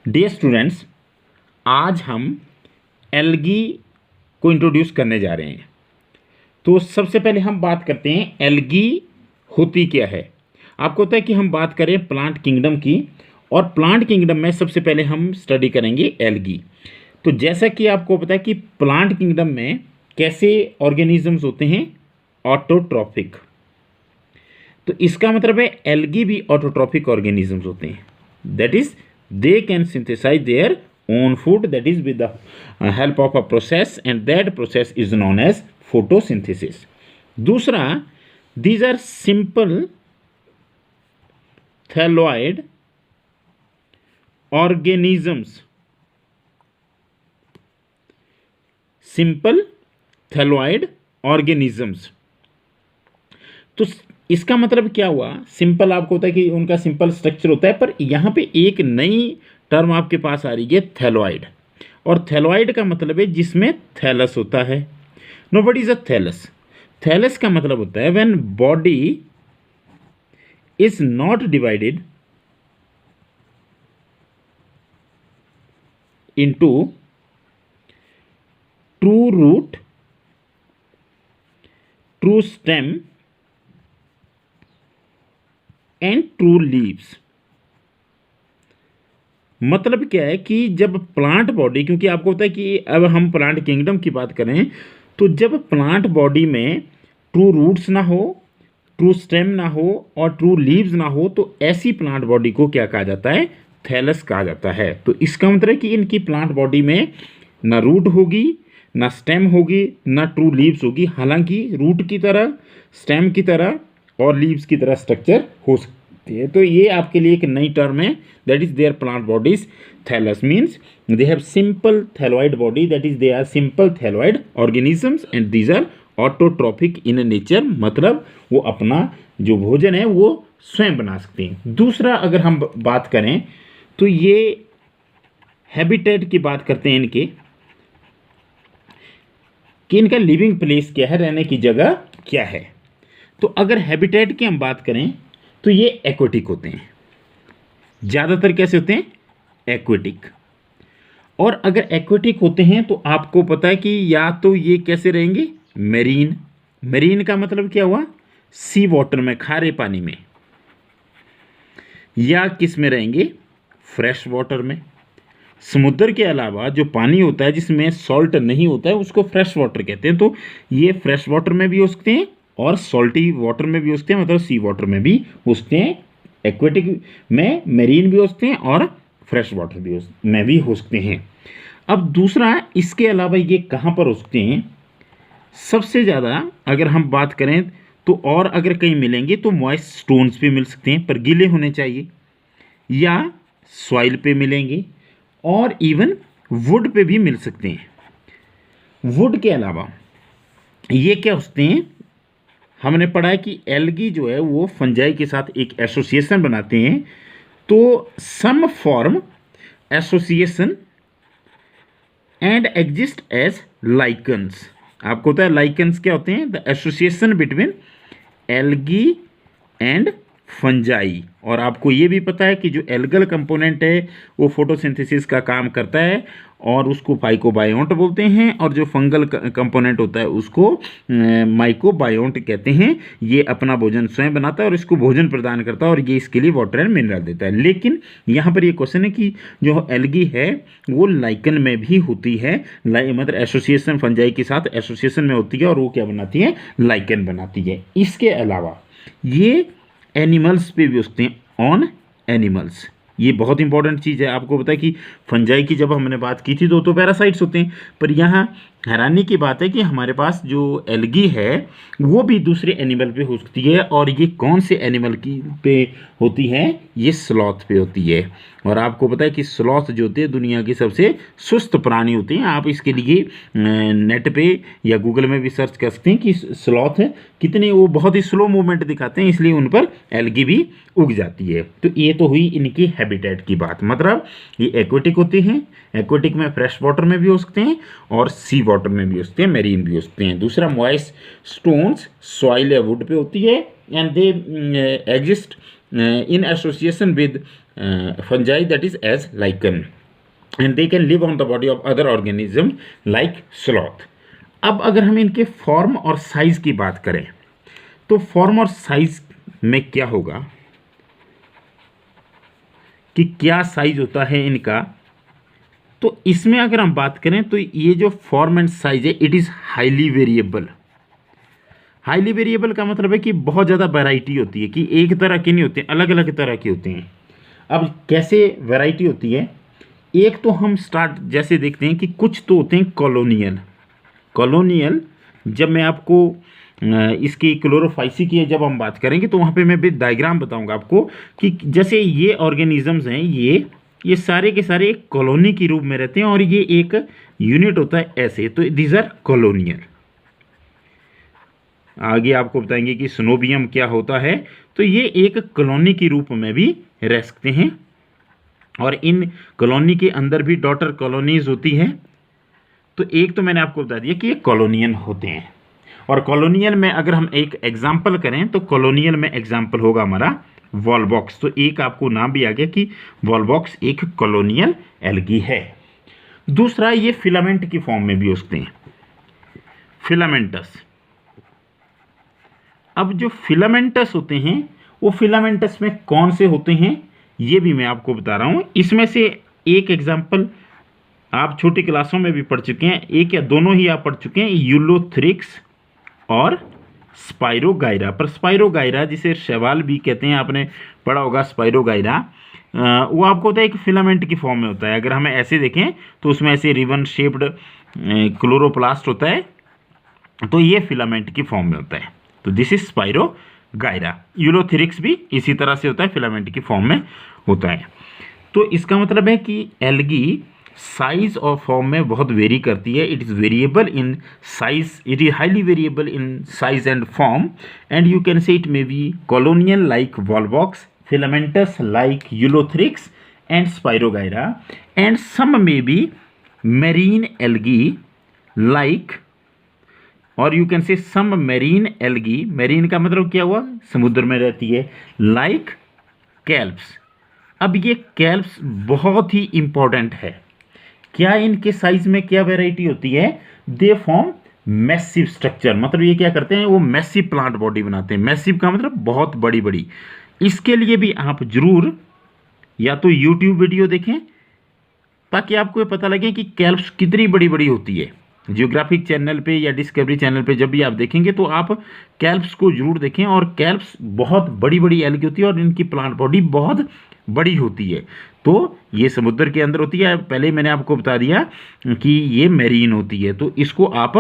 Dear students, आज हम algae को इंट्रोड्यूस करने जा रहे हैं। तो सबसे पहले हम बात करते हैं एल्गी होती क्या है। आपको पता है कि हम बात करें प्लांट किंगडम की, और प्लांट किंगडम में सबसे पहले हम स्टडी करेंगे एल्गी। तो जैसा कि आपको पता है कि प्लांट किंगडम में कैसे ऑर्गेनिजम्स होते हैं, ऑटोट्रॉफिक। तो इसका मतलब है एल्गी भी ऑटोट्रॉफिक ऑर्गेनिजम्स होते हैं। That is they can synthesize their own food, that is with the help of a process, and that process is known as photosynthesis. दूसरा, these are simple thalloid organisms. Simple thalloid organisms. तो इसका मतलब क्या हुआ, simple आपको होता है कि उनका सिंपल स्ट्रक्चर होता है, पर यहाँ पे एक नई टर्म आपके पास आ रही है, थैलोइड। और थैलोइड का मतलब है जिसमें थैलस होता है। No, what is a thallus? Thallus का मतलब होता है when body is not divided into true root, true stem and true leaves. मतलब क्या है कि जब प्लांट बॉडी, क्योंकि आपको पता है कि अब हम प्लांट किंगडम की बात करें, तो जब प्लांट बॉडी में ट्रू रूट्स ना हो, ट्रू स्टेम ना हो और ट्रू लीव्स ना हो, तो ऐसी प्लांट बॉडी को क्या कहा जाता है? थैलस कहा जाता है। तो इसका मतलब है कि इनकी प्लांट बॉडी में ना रूट होगी, ना स्टेम होगी, ना ट्रू लीव्स होगी। हालांकि रूट की तरह, स्टेम की तरह और लीव्स की तरह स्ट्रक्चर हो सकती है। तो ये आपके लिए एक नई टर्म है, that is their plant bodies. Thallus means they have simple thalloid body, that is they are simple thalloid organisms and these are autotrophic in nature. मतलब वो अपना जो भोजन है वो स्वयं बना सकते हैं। दूसरा, अगर हम बात करें तो ये हैबिटेट की बात करते हैं इनके, कि इनका लिविंग प्लेस क्या है, रहने की जगह क्या है। तो अगर हैबिटेट की हम बात करें तो ये एक्वेटिक होते हैं। ज़्यादातर कैसे होते हैं? एक्वेटिक। और अगर एक्वेटिक होते हैं तो आपको पता है कि या तो ये कैसे रहेंगे? मेरीन। मेरीन का मतलब क्या हुआ? सी वाटर में, खारे पानी में। या किस में रहेंगे? फ्रेश वाटर में। समुद्र के अलावा जो पानी होता है जिसमें सॉल्ट नहीं होता है उसको फ्रेश वाटर कहते हैं। तो ये फ्रेश वाटर में भी हो सकते हैं और सॉल्टी वाटर में भी हो सकते हैं, मतलब सी वाटर में भी हो सकते हैं। एक्वेटिक में मेरीन भी हो सकते हैं और फ्रेश वाटर भी में भी हो सकते हैं। अब दूसरा, इसके अलावा ये कहाँ पर हो सकते हैं? सबसे ज़्यादा अगर हम बात करें तो, और अगर कहीं मिलेंगे तो मॉइस्ट स्टोन्स पे मिल सकते हैं, पर गीले होने चाहिए, या सॉइल पे मिलेंगे, और इवन वुड पे भी मिल सकते हैं। वुड के अलावा ये क्या होते हैं? हमने पढ़ा है कि एल्गी जो है वो फंजाई के साथ एक एसोसिएशन बनाते हैं। तो some form association and exist as lichens. आपको पता है लाइकन्स क्या होते हैं? The association between algae and fungi. और आपको ये भी पता है कि जो एल्गल कंपोनेंट है वो फोटोसिंथेसिस का काम करता है और उसको फाइकोबायोंट बोलते हैं, और जो फंगल कंपोनेंट होता है उसको माइकोबायोंट कहते हैं। ये अपना भोजन स्वयं बनाता है और इसको भोजन प्रदान करता है, और ये इसके लिए वाटर एंड मिनरल देता है। लेकिन यहाँ पर ये क्वेश्चन है कि जो एल्गी है वो लाइकन में भी होती है, मतलब एसोसिएशन फंजाई के साथ एसोसिएशन में होती है, और वो क्या बनाती है? लाइकन बनाती है। इसके अलावा ये एनिमल्स पे भी होते हैं, ऑन एनिमल्स। ये बहुत इंपॉर्टेंट चीज़ है। आपको पता है कि फंजाई की जब हमने बात की थी तो पैरासाइट्स होते हैं, पर यहाँ हैरानी की बात है कि हमारे पास जो एल्गी है वो भी दूसरे एनिमल पे हो सकती है। और ये कौन से एनिमल की पे होती है? ये स्लॉथ पे होती है। और आपको पता है कि स्लॉथ जो होते हैं दुनिया की सबसे सुस्त प्राणी होते हैं। आप इसके लिए नेट पे या गूगल में भी सर्च कर सकते हैं कि स्लॉथ कितने, वो बहुत ही स्लो मूवमेंट दिखाते हैं, इसलिए उन पर एल्गी भी उग जाती है। तो ये तो हुई इनकी हैबिटेट की बात। मतलब ये एक्वेटिक होते हैं, एक्वेटिक में फ्रेश वाटर में भी हो सकते हैं और सी वाटर में भी हो सकते हैं, मेरीन भी हो सकते हैं। दूसरा, मॉइस्ट स्टोन्स सॉइल या वुड पे होती है, and they exist in association with fungi, that is as lichen. And they can live on the body of other organism like sloth. अब अगर हम इनके फॉर्म और साइज की बात करें तो फॉर्म और साइज में क्या होगा कि क्या साइज होता है इनका, तो इसमें अगर हम बात करें तो ये जो फॉर्म एंड साइज है it is highly variable. Highly variable का मतलब है कि बहुत ज़्यादा वैरायटी होती है, कि एक तरह की नहीं होती, अलग अलग तरह की होती हैं। अब कैसे वैरायटी होती है, एक तो हम स्टार्ट जैसे देखते हैं कि कुछ तो होते हैं कॉलोनियल। कॉलोनियल जब मैं आपको इसकी क्लोरोफाइसी की जब हम बात करेंगे तो वहाँ पे मैं भी डायग्राम बताऊंगा आपको कि जैसे ये ऑर्गेनिजम्स हैं, ये सारे के सारे एक कॉलोनी के रूप में रहते हैं और ये एक यूनिट होता है ऐसे, तो दीज आर कॉलोनियल। आगे आपको बताएंगे कि स्नोबियम क्या होता है, तो ये एक कॉलोनी के रूप में भी रह सकते हैं और इन कॉलोनी के अंदर भी डॉटर कॉलोनीज होती हैं। तो एक तो मैंने आपको बता दिया कि ये कॉलोनियल होते हैं, और कॉलोनियल में अगर हम एक एग्जाम्पल करें तो कॉलोनियल में एग्जाम्पल होगा हमारा वॉलबॉक्स। तो एक आपको नाम भी आ गया कि वॉलबॉक्स एक कॉलोनियल एल्गी है। दूसरा, ये फिलामेंट की फॉर्म में भी हो सकते हैं, फिलामेंटस। अब जो फिलामेंटस होते हैं वो फिलामेंटस में कौन से होते हैं ये भी मैं आपको बता रहा हूं। इसमें से एक एग्जाम्पल आप छोटी क्लासों में भी पढ़ चुके हैं, एक या दोनों ही आप पढ़ चुके हैं, यूलोथ्रिक्स और स्पाइरोगाइरा। पर स्पाइरोगाइरा जिसे शैवाल भी कहते हैं, आपने पढ़ा होगा स्पाइरोगाइरा, वो आपको होता है एक फिलामेंट की फॉर्म में होता है। अगर हमें ऐसे देखें तो उसमें ऐसे रिबन शेप्ड क्लोरोप्लास्ट होता है, तो ये फिलामेंट की फॉर्म में होता है। तो दिस इज स्पाइरोगाइरा। यूलोथ्रिक्स भी इसी तरह से होता है, फिलामेंट की फॉर्म में होता है। तो इसका मतलब है कि एल्गी साइज और फॉर्म में बहुत वेरी करती है। It is variable in size, it is highly variable in size and form, and you can say it may be colonial like Volvox, filamentous like Eulothrix and Spirogyra, and some may be marine algae like, और you can say some marine algae, marine का मतलब क्या हुआ, समुद्र में रहती है, like kelps. अब ये कैल्प्स बहुत ही इंपॉर्टेंट है। क्या इनके साइज में क्या वेराइटी होती है, दे फॉर्म मैसिव स्ट्रक्चर, मतलब ये क्या करते हैं, वो मैसिव प्लांट बॉडी बनाते हैं। मैसिव का मतलब बहुत बड़ी बड़ी। इसके लिए भी आप जरूर या तो यूट्यूब वीडियो देखें ताकि आपको ये पता लगे कि कैल्प्स कितनी बड़ी बड़ी होती है। जियोग्राफिक चैनल पे या डिस्कवरी चैनल पे जब भी आप देखेंगे तो आप कैल्प्स को जरूर देखें, और कैल्प्स बहुत बड़ी बड़ी एल्गी होती है और इनकी प्लांट बॉडी बहुत बड़ी होती है। तो ये समुद्र के अंदर होती है, पहले मैंने आपको बता दिया कि ये मैरीन होती है, तो इसको आप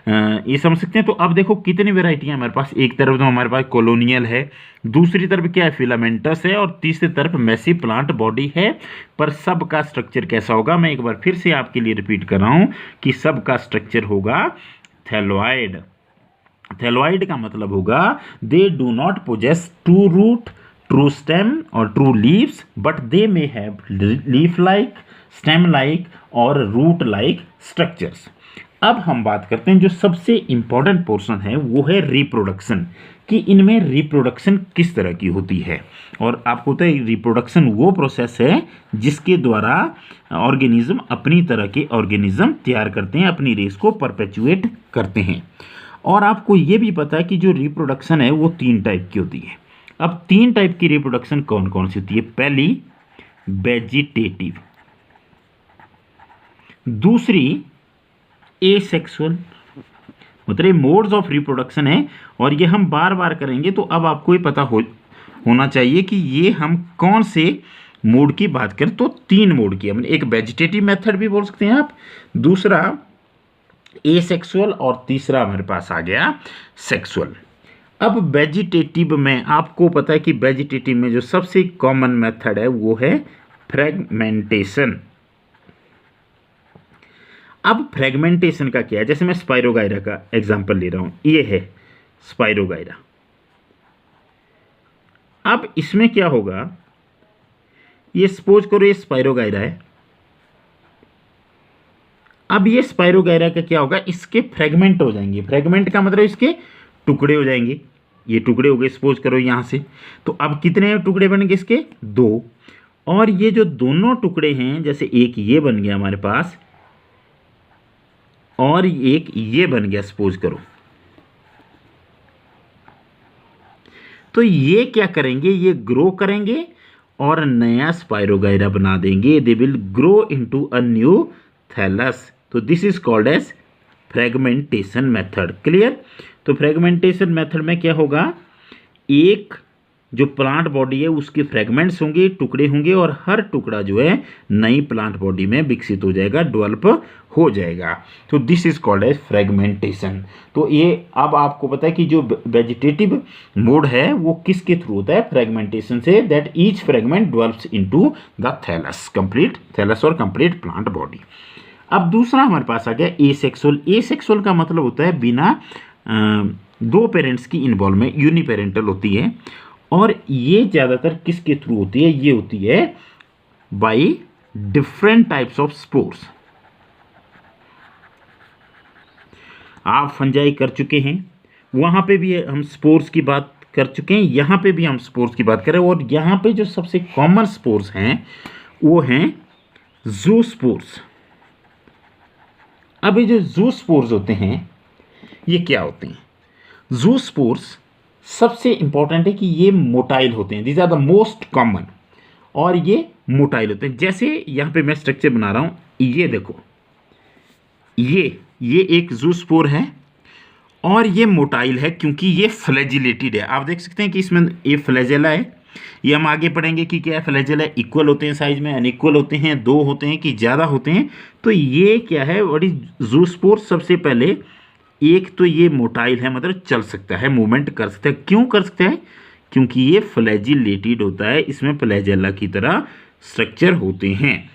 ये समझ सकते हैं। तो अब देखो कितनी वेराइटियाँ हमारे पास, एक तरफ तो हमारे पास कॉलोनियल है, दूसरी तरफ क्या है, फिलामेंटस है, और तीसरी तरफ मैसिव प्लांट बॉडी है। पर सब का स्ट्रक्चर कैसा होगा, मैं एक बार फिर से आपके लिए रिपीट कर रहा हूँ कि सब का स्ट्रक्चर होगा थैलोइड। थैलोइड का मतलब होगा they do not possess true root, true stem or true leaves, but they may have leaf like, stem like और root like structures। अब हम बात करते हैं जो सबसे इंपॉर्टेंट पोर्शन है वो है रिप्रोडक्शन, कि इनमें रिप्रोडक्शन किस तरह की होती है। और आपको पता है रिप्रोडक्शन वो प्रोसेस है जिसके द्वारा ऑर्गेनिज्म अपनी तरह के ऑर्गेनिज्म तैयार करते हैं, अपनी रेस को परपेचुएट करते हैं। और आपको ये भी पता है कि जो रिप्रोडक्शन है वो 3 टाइप की होती है। अब 3 टाइप की रिप्रोडक्शन कौन कौन सी होती है, पहली वेजिटेटिव, दूसरी एसेक्सुअल, मतलब मोड्स ऑफ रिप्रोडक्शन है, और ये हम बार बार करेंगे तो अब आपको ये पता होना चाहिए कि ये हम कौन से मोड की बात करें। तो 3 मोड की, हमने एक वेजिटेटिव मेथड भी बोल सकते हैं आप, दूसरा एसेक्सुअल, और तीसरा हमारे पास आ गया सेक्सुअल। अब वेजिटेटिव में आपको पता है कि वेजिटेटिव में जो सबसे कॉमन मेथड है वो है फ्रेगमेंटेशन। अब फ्रेगमेंटेशन का क्या है, जैसे मैं स्पाइरोगाइरा का एग्जांपल ले रहा हूं, ये है स्पाइरोगाइरा। अब इसमें क्या होगा, ये सपोज करो ये स्पाइरोगाइरा है। अब ये स्पाइरोगाइरा का क्या होगा, इसके फ्रेगमेंट हो जाएंगे। फ्रेगमेंट का मतलब इसके टुकड़े हो जाएंगे, ये टुकड़े हो गए सपोज करो यहाँ से। तो अब कितने टुकड़े बनेंगे इसके, 2। और ये जो दोनों टुकड़े हैं, जैसे एक ये बन गया हमारे पास और एक ये बन गया सपोज करो, तो ये क्या करेंगे, ये ग्रो करेंगे और नया स्पाइरोगाइरा बना देंगे। They will grow into a new thallus. तो this is called as fragmentation method. Clear. तो फ्रेगमेंटेशन मेथड में क्या होगा, एक जो प्लांट बॉडी है उसके फ्रेगमेंट्स होंगे, टुकड़े होंगे, और हर टुकड़ा जो है नई प्लांट बॉडी में विकसित हो जाएगा, डेवलप हो जाएगा। तो this is called as fragmentation. तो ये अब आपको पता है कि जो वेजिटेटिव मोड है वो किसके थ्रू होता है, फ्रेगमेंटेशन से, that each fragment develops into the thallus, complete thallus और कंप्लीट प्लांट बॉडी। अब दूसरा हमारे पास आ गया एसेक्सुअल। एसेक्सुअल का मतलब होता है बिना दो पेरेंट्स की इन्वॉल्वमेंट, यूनिपेरेंटल होती है, और ये ज़्यादातर किसके थ्रू होती है, ये होती है by different types of spores. आप फंजाई कर चुके हैं, वहां पे भी हम स्पोर्स की बात कर चुके हैं, यहां पे भी हम स्पोर्स की बात करें, और यहां पे जो सबसे कॉमन स्पोर्स हैं वो हैं ज़ूस्पोर्स। अब ये जो ज़ूस्पोर्स होते हैं ये क्या होते हैं, ज़ूस्पोर्स सबसे इंपॉर्टेंट है कि ये मोटाइल होते हैं, these are the most common, और ये मोटाइल होते हैं। जैसे यहाँ पे मैं स्ट्रक्चर बना रहा हूँ, ये देखो, ये एक ज़ूस्पोर है और ये मोटाइल है क्योंकि ये फ्लैजिलेटेड है। आप देख सकते हैं कि इसमें ये फ्लैजेला है। ये हम आगे पढ़ेंगे कि क्या है, फ्लैजेला इक्वल होते हैं साइज में, अनइक्वल होते हैं, दो होते हैं कि ज़्यादा होते हैं। तो ये क्या है, व्हाट इज ज़ूस्पोर। सबसे पहले एक तो ये मोटाइल है, मतलब चल सकता है, मूवमेंट कर सकता है। क्यों कर सकता है, क्योंकि ये फ्लैजिलेटेड होता है, इसमें फ्लैजेला की तरह स्ट्रक्चर होते हैं।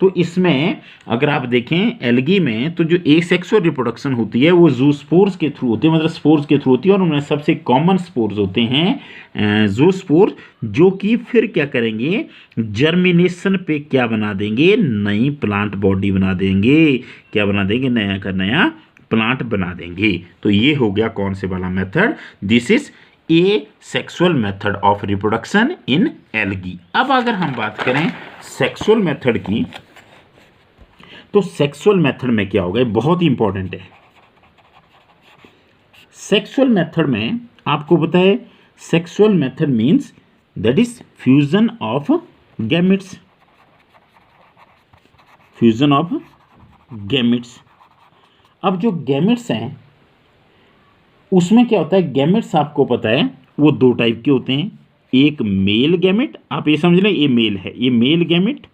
तो इसमें अगर आप देखें एल्गी में, तो जो एसेक्सुअल रिप्रोडक्शन होती है वो ज़ूस्पोर्स के थ्रू होती है, मतलब स्पोर्स के थ्रू होती है, और उनमें सबसे कॉमन स्पोर्स होते हैं ज़ूस्पोर, जो कि फिर क्या करेंगे, जर्मिनेशन पे क्या बना देंगे, नई प्लांट बॉडी बना देंगे। क्या बना देंगे, नया का नया प्लांट बना देंगे। तो ये हो गया कौन से वाला method, this is a sexual method of reproduction in algae. अब अगर हम बात करें सेक्सुअल मेथड की, तो सेक्सुअल मेथड में क्या होगा, बहुत ही इंपॉर्टेंट है। सेक्सुअल मेथड में आपको पता है, sexual method means that is fusion of gametes, fusion of gametes. अब जो गैमेट्स हैं उसमें क्या होता है, गैमेट्स आपको पता है वो दो टाइप के होते हैं। एक मेल गैमेट, आप ये समझ लें ये मेल है, ये मेल गैमेट,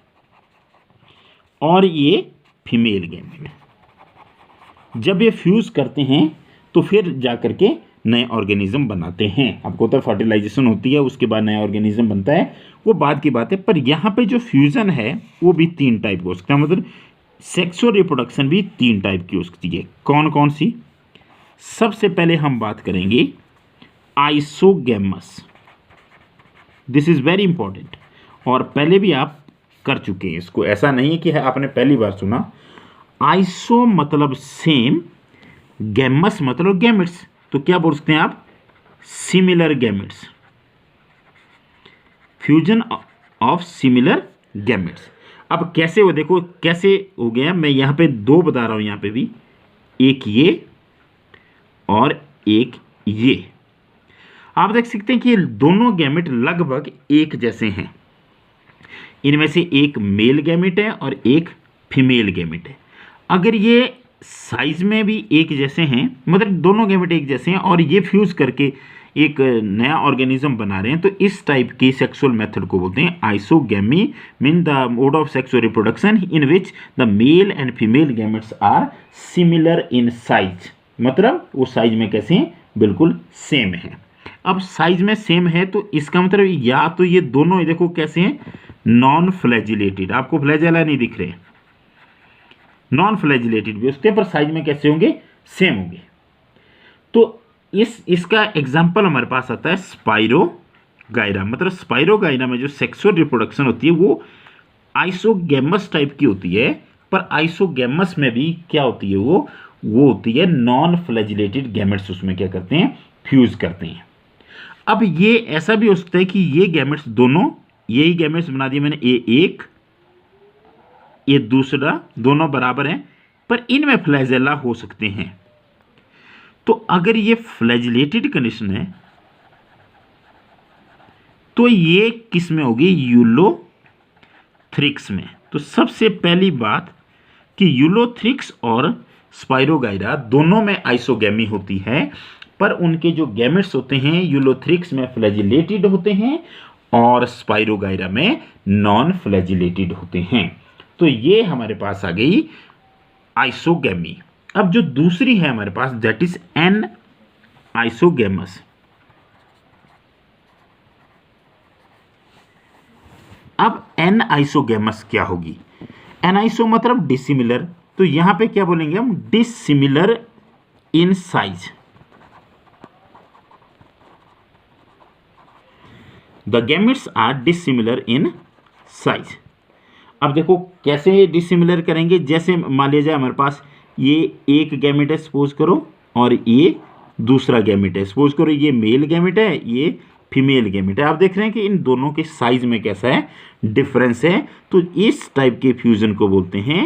और ये फीमेल गैमेट। जब ये फ्यूज करते हैं तो फिर जाकर के नए ऑर्गेनिज्म बनाते हैं। आपको पता है फर्टिलाइजेशन होती है, उसके बाद नया ऑर्गेनिज्म बनता है, वो बाद की बात है। पर यहाँ पे जो फ्यूजन है वो भी तीन टाइप का हो सकता है, मतलब सेक्सुअल रिप्रोडक्शन भी तीन टाइप की हो सकती है। कौन कौन सी, सबसे पहले हम बात करेंगे isogamous. This is very important, और पहले भी आप कर चुके हैं इसको, ऐसा नहीं है कि है आपने पहली बार सुना। आइसो मतलब सेम, गैमस मतलब गैमेट्स, तो क्या बोल सकते हैं आप, similar gametes, fusion of similar gametes. अब कैसे हो, देखो कैसे हो गया, मैं यहाँ पे दो बता रहा हूँ, यहाँ पे भी एक ये और एक ये। आप देख सकते हैं कि दोनों गैमेट लगभग एक जैसे हैं। इनमें से एक मेल गैमेट है और एक फीमेल गैमेट है। अगर ये साइज में भी एक जैसे हैं, मतलब दोनों गैमेट एक जैसे हैं, और ये फ्यूज करके एक नया ऑर्गेनिज्म बना रहे हैं, तो इस टाइप की सेक्सुअल मेथड को बोलते हैं isogamy, mean the mode of sexual reproduction in which the male and female gametes are similar in size. मतलब वो साइज में कैसे हैं, बिल्कुल सेम है। अब साइज में सेम है तो इसका मतलब या तो ये दोनों देखो कैसे हैं, नॉन फ्लैजिलेटेड, आपको फ्लैजेला नहीं दिख रहे, नॉन फ्लैजिलेटेड भी उसके पर साइज में कैसे होंगे, सेम होंगे। तो इसका एग्जांपल हमारे पास आता है स्पाइरोगाइरा। मतलब स्पाइरोगाइरा में जो सेक्सुअल रिप्रोडक्शन होती है वो आइसोगैमस टाइप की होती है, पर आइसोगैमस में भी क्या होती है, वो होती है नॉन फ्लैजिलेटेड गैमेट्स, उसमें क्या करते हैं, फ्यूज करते हैं। अब ये ऐसा भी हो सकता है कि ये गैमेट्स दोनों यही गैमेट्स बना दिए मैंने, ये एक, ये दूसरा, दोनों बराबर हैं, पर इनमें फ्लैजेला हो सकते हैं। तो अगर ये फ्लैजिलेटेड कंडीशन है तो ये किस में होगी? यूलोथ्रिक्स में। तो सबसे पहली बात कि यूलोथ्रिक्स और स्पाइरोगाइरा दोनों में आइसोगैमी होती है, पर उनके जो गैमेट्स होते हैं यूलोथ्रिक्स में फ्लैजिलेटेड होते हैं और स्पाइरोगाइरा में नॉन फ्लैजिलेटेड होते हैं। तो ये हमारे पास आ गई आइसोगैमी। अब जो दूसरी है हमारे पास, दैट इज एन आइसोगैमस। अब एन आइसोगैमस क्या होगी? एन आइसो मतलब डिसिमिलर, तो यहां पे क्या बोलेंगे हम? Dissimilar in size. The gametes are dissimilar in size. अब देखो कैसे डिसिमिलर करेंगे। जैसे मान लिया जाए हमारे पास ये एक गैमेट है सपोज करो, और ये दूसरा गैमेट है सपोज करो, ये मेल गैमेट है, ये फीमेल गैमेट है। आप देख रहे हैं कि इन दोनों के साइज में कैसा है? डिफरेंस है। तो इस टाइप के फ्यूजन को बोलते हैं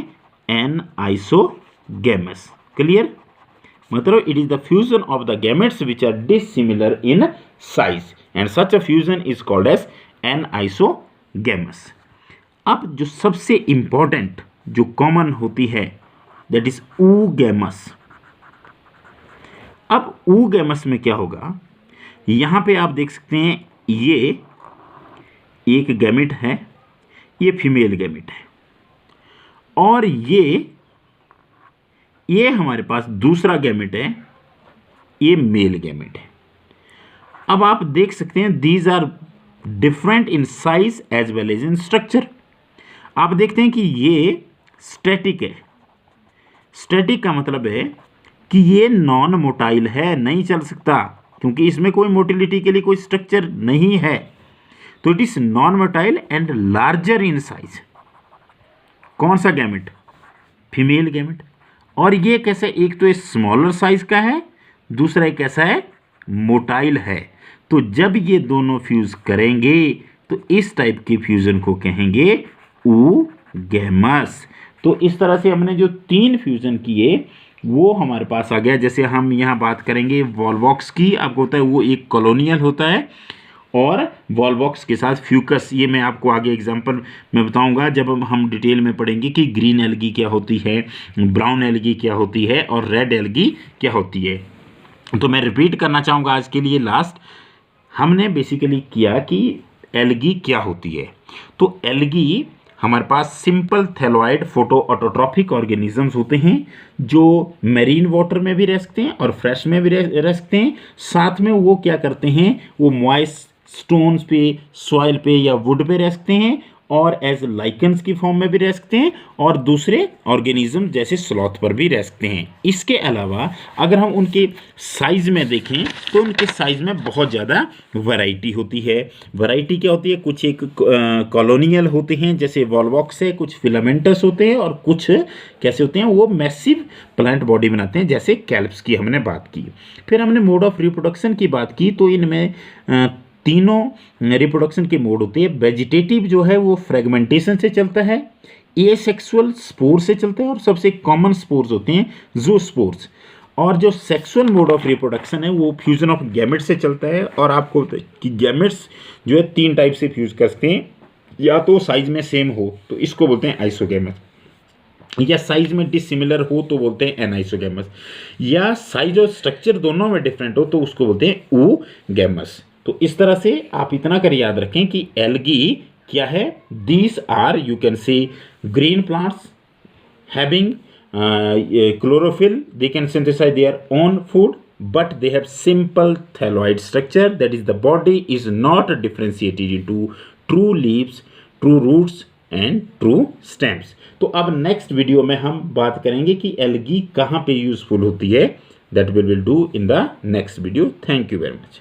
एन आइसोगैमस। क्लियर? मतलब it is the fusion of the gametes which are dissimilar in size and such a fusion is called as anisogamous. अब जो सबसे इंपॉर्टेंट जो कॉमन होती है दैट इज oogamous। अब oogamous में क्या होगा? यहां पे आप देख सकते हैं ये एक गैमेट है, ये फीमेल गैमेट है, और ये हमारे पास दूसरा गैमेट है, ये मेल गैमेट है। अब आप देख सकते हैं these are different in size as well as in structure. आप देखते हैं कि ये स्टैटिक है। स्टैटिक का मतलब है कि ये नॉन मोटाइल है, नहीं चल सकता, क्योंकि इसमें कोई मोटिलिटी के लिए कोई स्ट्रक्चर नहीं है। तो it is non motile and larger in size. कौन सा गैमेट? Female gamete. और ये कैसा? एक तो स्मॉलर साइज का है, दूसरा एक कैसा है? मोटाइल है। तो जब ये दोनों फ्यूज करेंगे तो इस टाइप के फ्यूजन को कहेंगे oogamous। तो इस तरह से हमने जो 3 फ्यूजन किए वो हमारे पास आ गया। जैसे हम यहाँ बात करेंगे वॉल्वॉक्स की, आपको होता है वो एक कॉलोनियल होता है, और वॉल्वॉक्स के साथ फ्यूकस। ये मैं आपको आगे एग्जांपल में बताऊंगा जब हम डिटेल में पढ़ेंगे कि ग्रीन एल्गी क्या होती है, ब्राउन एल्गी क्या होती है, और रेड एल्गी क्या होती है। तो मैं रिपीट करना चाहूँगा आज के लिए लास्ट, हमने बेसिकली किया कि एल्गी क्या होती है। तो एल्गी हमारे पास simple thalloid photoautotrophic organisms होते हैं जो मैरीन वाटर में भी रह सकते हैं और फ्रेश में भी रह सकते हैं। साथ में वो क्या करते हैं? वो मॉइस्ट स्टोन्स पे, सॉइल पे या वुड पे रह सकते हैं, और एज लाइकन्स की फॉर्म में भी रह सकते हैं, और दूसरे ऑर्गेनिज्म जैसे स्लॉथ पर भी रह सकते हैं। इसके अलावा अगर हम उनके साइज में देखें तो उनके साइज में बहुत ज़्यादा वैरायटी होती है। वैरायटी क्या होती है? कुछ एक कॉलोनियल होते हैं जैसे वॉल्वॉक्स है, कुछ फिलामेंटस होते हैं, और कुछ कैसे होते हैं? वो मैसिव प्लांट बॉडी बनाते हैं जैसे कैल्प्स की हमने बात की। फिर हमने मोड ऑफ रिप्रोडक्शन की बात की, तो इनमें तीनों रिप्रोडक्शन के मोड होते हैं। वेजिटेटिव जो है वो फ्रेगमेंटेशन से चलता है, एसेक्सुअल स्पोर से चलता है, और सबसे कॉमन स्पोर्स होते हैं ज़ूस्पोर्स। और जो सेक्सुअल मोड ऑफ रिप्रोडक्शन है वो फ्यूजन ऑफ गैमेट्स से चलता है। और आपको होता है कि गैमेट्स जो है 3 टाइप से फ्यूज कर सकते हैं, या तो साइज में सेम हो तो इसको बोलते हैं आइसोगैमस, या साइज में डिसिमिलर हो तो बोलते हैं एनाइसोगैमस, या साइज और स्ट्रक्चर दोनों में डिफरेंट हो तो उसको बोलते हैं oogamous। तो इस तरह से आप इतना कर याद रखें कि एल्गी क्या है? These are you can see green plants having chlorophyll, they can synthesize their own food, but they have simple thalloid structure, that is the body is not differentiated into true leaves, true roots and true stems। तो अब next video में हम बात करेंगे कि algae कहाँ पे useful होती है। That will do in the next video. Thank you very much.